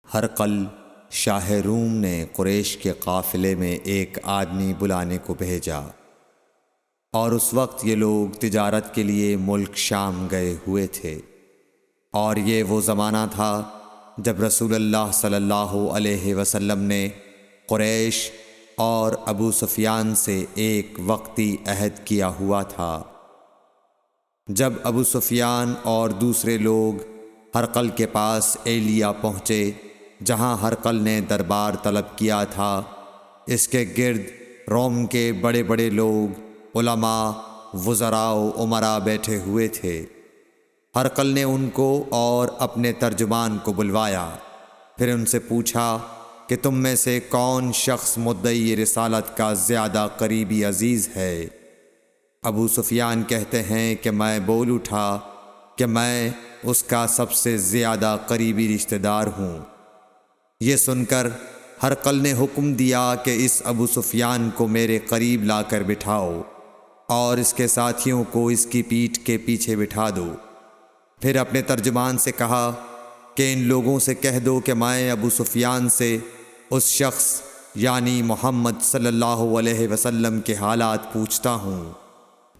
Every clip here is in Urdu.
ہرقل شاہ روم نے قریش کے قافلے میں ایک آدمی بلانے کو بھیجا، اور اس وقت یہ لوگ تجارت کے لیے ملک شام گئے ہوئے تھے، اور یہ وہ زمانہ تھا جب رسول اللہ صلی اللہ علیہ وسلم نے قریش اور ابو سفیان سے ایک وقتی عہد کیا ہوا تھا۔ جب ابو سفیان اور دوسرے لوگ ہرقل کے پاس ایلیا پہنچے جہاں ہرقل نے دربار طلب کیا تھا، اس کے گرد روم کے بڑے بڑے لوگ، علماء، وزراء و امراء بیٹھے ہوئے تھے۔ ہرقل نے ان کو اور اپنے ترجمان کو بلوایا، پھر ان سے پوچھا کہ تم میں سے کون شخص مدعی رسالت کا زیادہ قریبی عزیز ہے؟ ابو سفیان کہتے ہیں کہ میں بول اٹھا کہ میں اس کا سب سے زیادہ قریبی رشتہ دار ہوں۔ یہ سن کر ہرقل نے حکم دیا کہ اس ابو سفیان کو میرے قریب لا کر بٹھاؤ اور اس کے ساتھیوں کو اس کی پیٹھ کے پیچھے بٹھا دو۔ پھر اپنے ترجمان سے کہا کہ ان لوگوں سے کہہ دو کہ میں ابو سفیان سے اس شخص یعنی محمد صلی اللہ علیہ وسلم کے حالات پوچھتا ہوں۔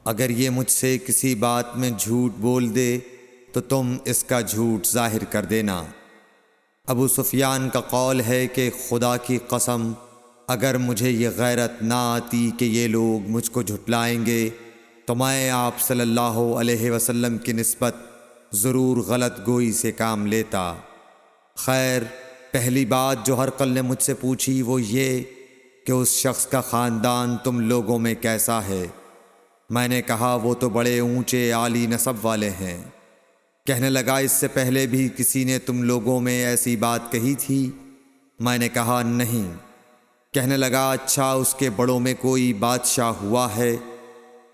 اگر یہ مجھ سے کسی بات میں جھوٹ بول دے تو تم اس کا جھوٹ ظاہر کر دینا۔ ابو سفیان کا قول ہے کہ خدا کی قسم اگر مجھے یہ غیرت نہ آتی کہ یہ لوگ مجھ کو جھٹلائیں گے تو میں آپ صلی اللہ علیہ وسلم کی نسبت ضرور غلط گوئی سے کام لیتا۔ خیر، پہلی بات جو ہرقل نے مجھ سے پوچھی وہ یہ کہ اس شخص کا خاندان تم لوگوں میں کیسا ہے؟ میں نے کہا وہ تو بڑے اونچے عالی نسب والے ہیں۔ کہنے لگا اس سے پہلے بھی کسی نے تم لوگوں میں ایسی بات کہی تھی؟ میں نے کہا نہیں۔ کہنے لگا اچھا اس کے بڑوں میں کوئی بادشاہ ہوا ہے؟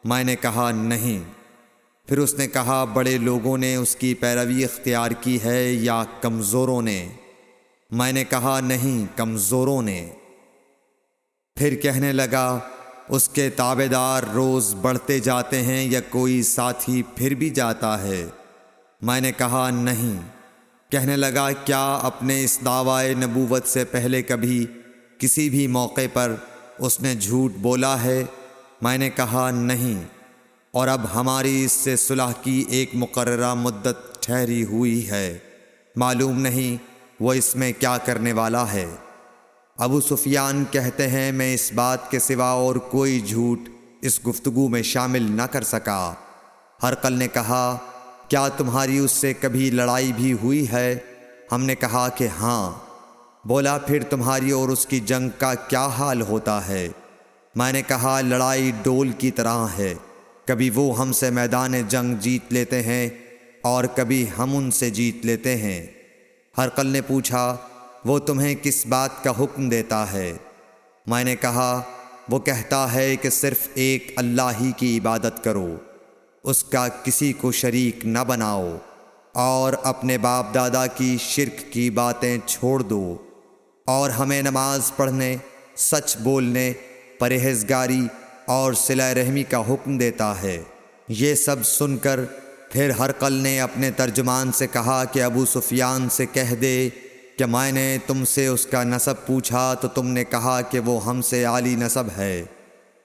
میں نے کہا نہیں۔ پھر اس نے کہا بڑے لوگوں نے اس کی پیروی اختیار کی ہے یا کمزوروں نے؟ میں نے کہا نہیں، کمزوروں نے۔ پھر کہنے لگا اس کے تابعدار روز بڑھتے جاتے ہیں یا کوئی ساتھی پھر بھی جاتا ہے؟ میں نے کہا نہیں۔ کہنے لگا کیا اپنے اس دعوی نبوت سے پہلے کبھی کسی بھی موقع پر اس نے جھوٹ بولا ہے؟ میں نے کہا نہیں، اور اب ہماری اس سے صلح کی ایک مقررہ مدت ٹھہری ہوئی ہے، معلوم نہیں وہ اس میں کیا کرنے والا ہے۔ ابو سفیان کہتے ہیں میں اس بات کے سوا اور کوئی جھوٹ اس گفتگو میں شامل نہ کر سکا۔ ہرقل نے کہا کیا تمہاری اس سے کبھی لڑائی بھی ہوئی ہے؟ ہم نے کہا کہ ہاں۔ بولا پھر تمہاری اور اس کی جنگ کا کیا حال ہوتا ہے؟ میں نے کہا لڑائی ڈول کی طرح ہے، کبھی وہ ہم سے میدان جنگ جیت لیتے ہیں اور کبھی ہم ان سے جیت لیتے ہیں۔ ہرقل نے پوچھا وہ تمہیں کس بات کا حکم دیتا ہے؟ میں نے کہا وہ کہتا ہے کہ صرف ایک اللہ ہی کی عبادت کرو، اس کا کسی کو شریک نہ بناؤ، اور اپنے باپ دادا کی شرک کی باتیں چھوڑ دو، اور ہمیں نماز پڑھنے، سچ بولنے، پرہیزگاری اور صلہ رحمی کا حکم دیتا ہے۔ یہ سب سن کر پھر ہرقل نے اپنے ترجمان سے کہا کہ ابو سفیان سے کہہ دے کہ میں نے تم سے اس کا نسب پوچھا تو تم نے کہا کہ وہ ہم سے عالی نسب ہے،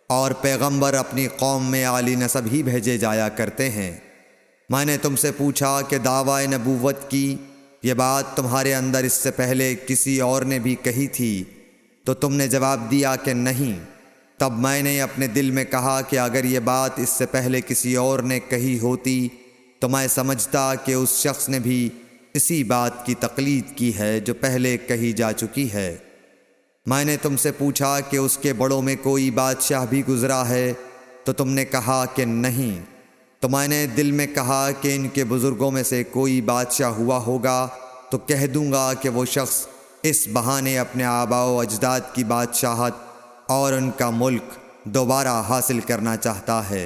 اور پیغمبر اپنی قوم میں عالی نسب ہی بھیجے جایا کرتے ہیں۔ میں نے تم سے پوچھا کہ دعوی نبوت کی یہ بات تمہارے اندر اس سے پہلے کسی اور نے بھی کہی تھی؟ تو تم نے جواب دیا کہ نہیں۔ تب میں نے اپنے دل میں کہا کہ اگر یہ بات اس سے پہلے کسی اور نے کہی ہوتی تو میں سمجھتا کہ اس شخص نے بھی اسی بات کی تقلید کی ہے جو پہلے کہی جا چکی ہے۔ میں نے تم سے پوچھا کہ اس کے بڑوں میں کوئی بادشاہ بھی گزرا ہے؟ تو تم نے کہا کہ نہیں۔ تو میں نے دل میں کہا کہ ان کے بزرگوں میں سے کوئی بادشاہ ہوا ہوگا تو کہہ دوں گا کہ وہ شخص اس بہانے اپنے آباء و اجداد کی بادشاہت اور ان کا ملک دوبارہ حاصل کرنا چاہتا ہے۔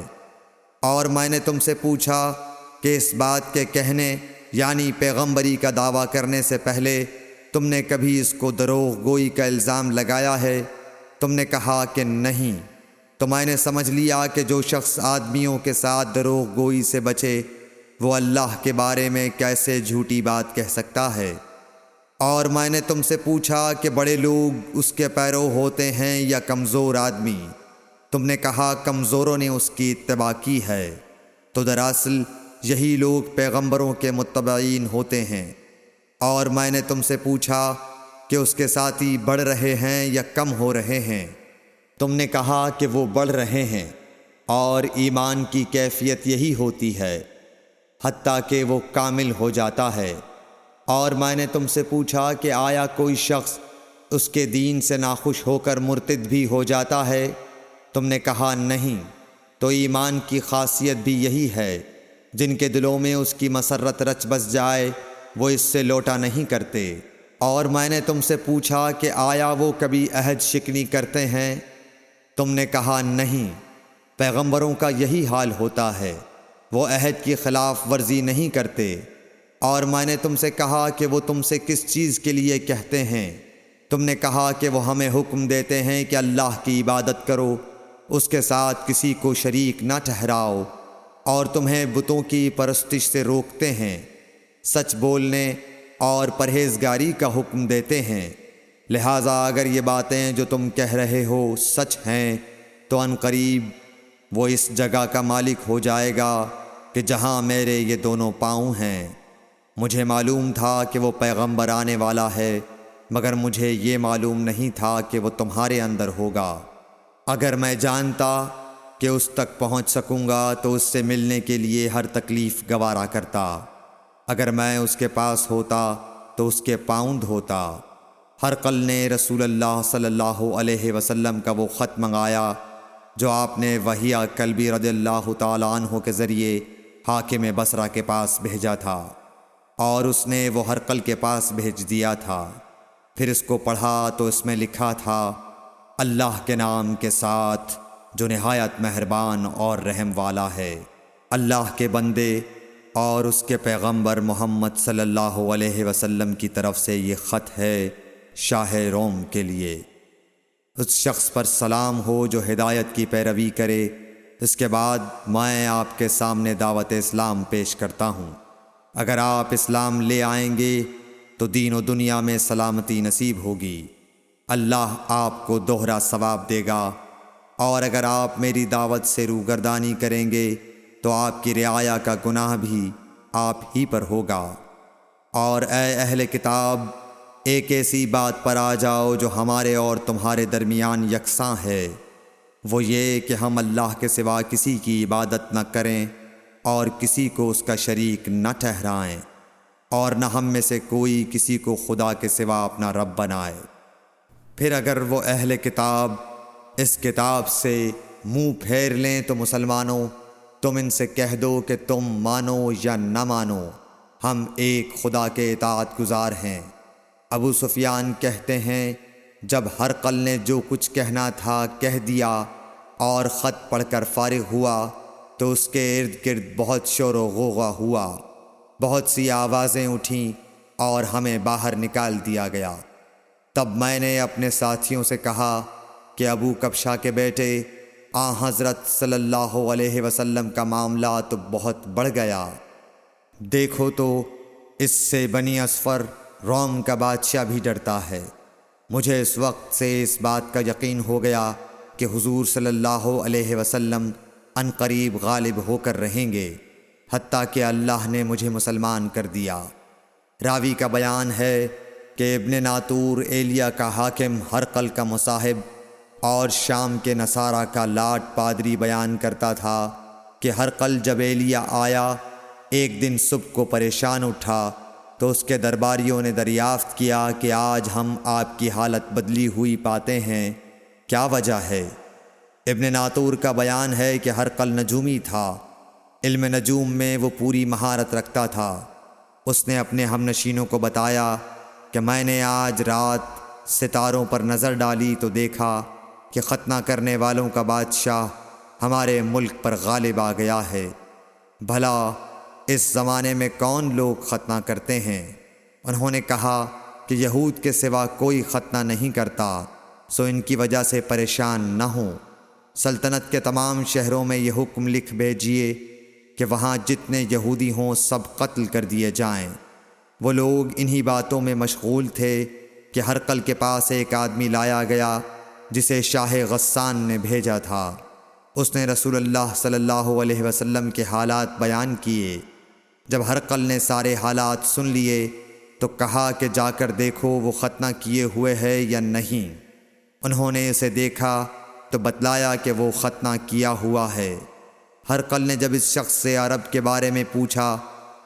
اور میں نے تم سے پوچھا کہ اس بات کے کہنے یعنی پیغمبری کا دعویٰ کرنے سے پہلے تم نے کبھی اس کو دروغ گوئی کا الزام لگایا ہے؟ تم نے کہا کہ نہیں۔ تو میں نے سمجھ لیا کہ جو شخص آدمیوں کے ساتھ دروغ گوئی سے بچے وہ اللہ کے بارے میں کیسے جھوٹی بات کہہ سکتا ہے۔ اور میں نے تم سے پوچھا کہ بڑے لوگ اس کے پیرو ہوتے ہیں یا کمزور آدمی؟ تم نے کہا کمزوروں نے اس کی اتباع کی ہے۔ تو دراصل یہی لوگ پیغمبروں کے متبعین ہوتے ہیں۔ اور میں نے تم سے پوچھا کہ اس کے ساتھی بڑھ رہے ہیں یا کم ہو رہے ہیں؟ تم نے کہا کہ وہ بڑھ رہے ہیں، اور ایمان کی کیفیت یہی ہوتی ہے حتیٰ کہ وہ کامل ہو جاتا ہے۔ اور میں نے تم سے پوچھا کہ آیا کوئی شخص اس کے دین سے ناخوش ہو کر مرتد بھی ہو جاتا ہے؟ تم نے کہا نہیں۔ تو ایمان کی خاصیت بھی یہی ہے، جن کے دلوں میں اس کی مسرت رچ بس جائے وہ اس سے لوٹا نہیں کرتے۔ اور میں نے تم سے پوچھا کہ آیا وہ کبھی عہد شکنی کرتے ہیں؟ تم نے کہا نہیں۔ پیغمبروں کا یہی حال ہوتا ہے، وہ عہد کی خلاف ورزی نہیں کرتے۔ اور میں نے تم سے کہا کہ وہ تم سے کس چیز کے لیے کہتے ہیں؟ تم نے کہا کہ وہ ہمیں حکم دیتے ہیں کہ اللہ کی عبادت کرو، اس کے ساتھ کسی کو شریک نہ ٹھہراؤ، اور تمہیں بتوں کی پرستش سے روکتے ہیں، سچ بولنے اور پرہیزگاری کا حکم دیتے ہیں۔ لہٰذا اگر یہ باتیں جو تم کہہ رہے ہو سچ ہیں تو عنقریب وہ اس جگہ کا مالک ہو جائے گا کہ جہاں میرے یہ دونوں پاؤں ہیں۔ مجھے معلوم تھا کہ وہ پیغمبر آنے والا ہے، مگر مجھے یہ معلوم نہیں تھا کہ وہ تمہارے اندر ہوگا۔ اگر میں جانتا کہ اس تک پہنچ سکوں گا تو اس سے ملنے کے لیے ہر تکلیف گوارا کرتا۔ اگر میں اس کے پاس ہوتا تو اس کے پاؤں دھوتا۔ ہرقل نے رسول اللہ صلی اللہ علیہ وسلم کا وہ خط منگایا جو آپ نے وحیہ کلبی رضی اللہ تعالیٰ عنہ کے ذریعے حاکم بصرہ کے پاس بھیجا تھا، اور اس نے وہ ہرقل کے پاس بھیج دیا تھا۔ پھر اس کو پڑھا تو اس میں لکھا تھا، اللہ کے نام کے ساتھ جو نہایت مہربان اور رحم والا ہے۔ اللہ کے بندے اور اس کے پیغمبر محمد صلی اللہ علیہ وسلم کی طرف سے یہ خط ہے شاہ روم کے لیے۔ اس شخص پر سلام ہو جو ہدایت کی پیروی کرے۔ اس کے بعد میں آپ کے سامنے دعوت اسلام پیش کرتا ہوں۔ اگر آپ اسلام لے آئیں گے تو دین و دنیا میں سلامتی نصیب ہوگی، اللہ آپ کو دوہرا ثواب دے گا۔ اور اگر آپ میری دعوت سے روگردانی کریں گے تو آپ کی رعایا کا گناہ بھی آپ ہی پر ہوگا۔ اور اے اہل کتاب، ایک ایسی بات پر آ جاؤ جو ہمارے اور تمہارے درمیان یکساں ہے، وہ یہ کہ ہم اللہ کے سوا کسی کی عبادت نہ کریں اور کسی کو اس کا شریک نہ ٹھہرائیں، اور نہ ہم میں سے کوئی کسی کو خدا کے سوا اپنا رب بنائے۔ پھر اگر وہ اہل کتاب اس کتاب سے منہ پھیر لیں تو مسلمانوں، تم ان سے کہہ دو کہ تم مانو یا نہ مانو، ہم ایک خدا کے اطاعت گزار ہیں۔ ابو سفیان کہتے ہیں، جب ہرقل نے جو کچھ کہنا تھا کہہ دیا اور خط پڑھ کر فارغ ہوا تو اس کے ارد گرد بہت شور و غوغا ہوا، بہت سی آوازیں اٹھیں اور ہمیں باہر نکال دیا گیا۔ تب میں نے اپنے ساتھیوں سے کہا کہ ابو کبشہ کے بیٹے حضرت صلی اللہ علیہ وسلم کا معاملہ تو بہت بڑھ گیا۔ دیکھو تو اس سے بنی اصفر روم کا بادشاہ بھی ڈرتا ہے۔ مجھے اس وقت سے اس بات کا یقین ہو گیا کہ حضور صلی اللہ علیہ وسلم عنقریب غالب ہو کر رہیں گے، حتیٰ کہ اللہ نے مجھے مسلمان کر دیا۔ راوی کا بیان ہے کہ ابن ناطور ایلیا کا حاکم ہرقل کا مصاحب اور شام کے نصارہ کا لاٹ پادری بیان کرتا تھا کہ ہرقل جب ایلیا آیا ایک دن صبح کو پریشان اٹھا تو اس کے درباریوں نے دریافت کیا کہ آج ہم آپ کی حالت بدلی ہوئی پاتے ہیں، کیا وجہ ہے؟ ابن ناطور کا بیان ہے کہ ہرقل نجومی تھا، علم نجوم میں وہ پوری مہارت رکھتا تھا۔ اس نے اپنے ہم نشینوں کو بتایا کہ میں نے آج رات ستاروں پر نظر ڈالی تو دیکھا کہ ختنہ کرنے والوں کا بادشاہ ہمارے ملک پر غالب آ گیا ہے۔ بھلا اس زمانے میں کون لوگ ختنہ کرتے ہیں؟ انہوں نے کہا کہ یہود کے سوا کوئی ختنہ نہیں کرتا، سو ان کی وجہ سے پریشان نہ ہوں۔ سلطنت کے تمام شہروں میں یہ حکم لکھ بھیجیے کہ وہاں جتنے یہودی ہوں سب قتل کر دیے جائیں۔ وہ لوگ انہی باتوں میں مشغول تھے کہ ہرقل کے پاس ایک آدمی لایا گیا جسے شاہ غسان نے بھیجا تھا۔ اس نے رسول اللہ صلی اللہ علیہ وسلم کے حالات بیان کیے۔ جب ہرقل نے سارے حالات سن لیے تو کہا کہ جا کر دیکھو وہ ختنہ کیے ہوئے ہے یا نہیں۔ انہوں نے اسے دیکھا تو بتلایا کہ وہ ختنہ کیا ہوا ہے۔ ہرقل نے جب اس شخص سے عرب کے بارے میں پوچھا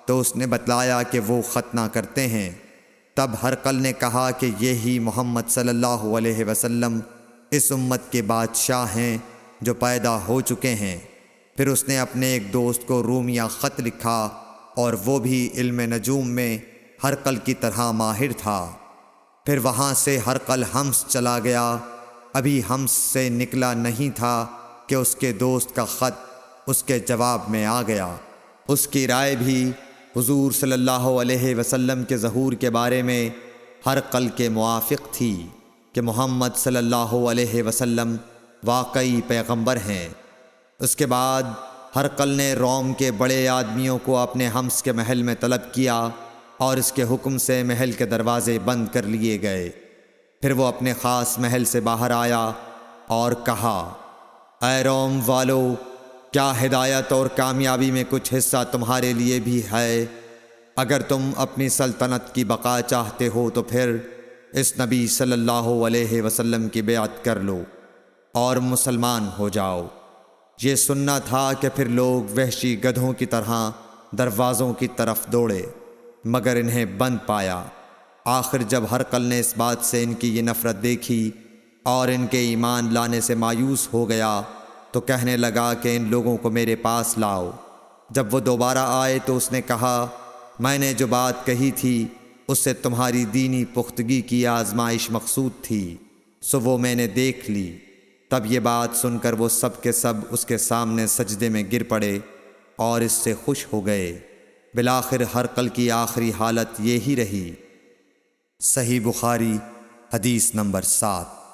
تو اس نے بتلایا کہ وہ ختنہ کرتے ہیں۔ تب ہرقل نے کہا کہ یہی محمد صلی اللہ علیہ وسلم اس امت کے بادشاہ ہیں جو پیدا ہو چکے ہیں۔ پھر اس نے اپنے ایک دوست کو رومیہ خط لکھا اور وہ بھی علم نجوم میں ہرقل کی طرح ماہر تھا۔ پھر وہاں سے ہرقل حمص چلا گیا۔ ابھی حمص سے نکلا نہیں تھا کہ اس کے دوست کا خط اس کے جواب میں آ گیا۔ اس کی رائے بھی حضور صلی اللہ علیہ وسلم کے ظہور کے بارے میں ہرقل کے موافق تھی کہ محمد صلی اللہ علیہ وسلم واقعی پیغمبر ہیں۔ اس کے بعد ہرقل نے روم کے بڑے آدمیوں کو اپنے حمص کے محل میں طلب کیا اور اس کے حکم سے محل کے دروازے بند کر لیے گئے۔ پھر وہ اپنے خاص محل سے باہر آیا اور کہا، اے روم والو، کیا ہدایت اور کامیابی میں کچھ حصہ تمہارے لیے بھی ہے؟ اگر تم اپنی سلطنت کی بقا چاہتے ہو تو پھر اس نبی صلی اللہ علیہ وسلم کی بیعت کر لو اور مسلمان ہو جاؤ۔ یہ سننا تھا کہ پھر لوگ وحشی گدھوں کی طرح دروازوں کی طرف دوڑے مگر انہیں بند پایا۔ آخر جب ہرقل نے اس بات سے ان کی یہ نفرت دیکھی اور ان کے ایمان لانے سے مایوس ہو گیا تو کہنے لگا کہ ان لوگوں کو میرے پاس لاؤ۔ جب وہ دوبارہ آئے تو اس نے کہا، میں نے جو بات کہی تھی اس سے تمہاری دینی پختگی کی آزمائش مقصود تھی، سو وہ میں نے دیکھ لی۔ تب یہ بات سن کر وہ سب کے سب اس کے سامنے سجدے میں گر پڑے اور اس سے خوش ہو گئے۔ بالآخر ہرقل کی آخری حالت یہی رہی۔ صحیح بخاری حدیث نمبر 7۔